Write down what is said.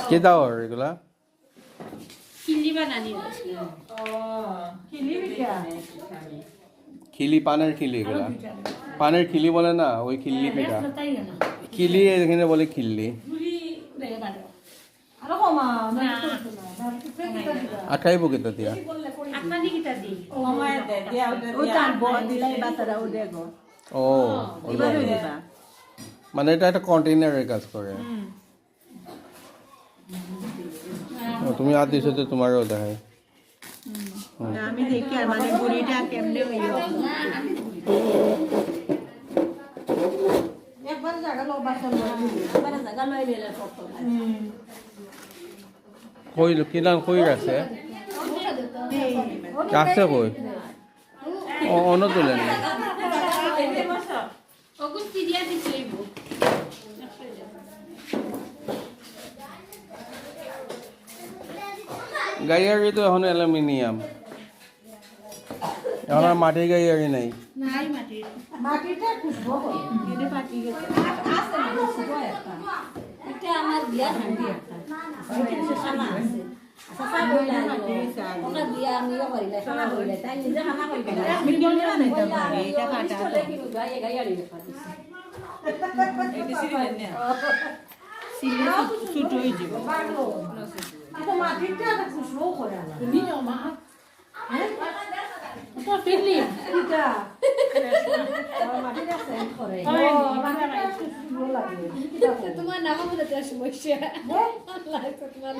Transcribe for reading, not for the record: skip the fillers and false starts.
কে দাও এগুলা খিলি বানানি খিলি পানের খিলি এগুলা পানের খিলি বলে না ওই খিল্লি পিঠা খিলি এখানে বলে খিল্লি আঠাইব কেতা দিয়া ও মানে এটা একটা কন্টেইনারের কাজ করে তুমি আর দিছো তো তোমারও দেখায় আমি দেখি আর মানে বুড়িটা কেমনে হইলো একবার জায়গা লো বাসা লো একবার জায়গা লই লেলে ফটো কই কিনা কই আছে আছে কই ও অন্য তুলে নি অগুস্তি দিয়া দিছইব গাইয়ারি তো এখন অ্যালুমিনিয়াম এখন আর মাটির গাইয়ারি নাই নাই মাটির মাটিটা খুশবো এনে পাটি গেছে আছে খুশবো একটা এটা আমার বিয়া হান্ডি একটা এটা সামা আছে সাফা কইলা ওটা দিয়া আমিও করিলা সামা কইলা তাই নিজে সামা কইলা আমি বললি না এটা ভাই এটা কাটা তো গাইয়ারি পাতিছে এটা সিরিলেন না সিরিলে ছোট হই যাব এটা মাটিটা খুশবো করে না তুমি মা হ্যাঁ তো ফিরলি এটা মাটিটা সেন্ট করে ও মাটিটা খুশবো লাগে তোমার নাম বলতে সমস্যা আল্লাহ তোমার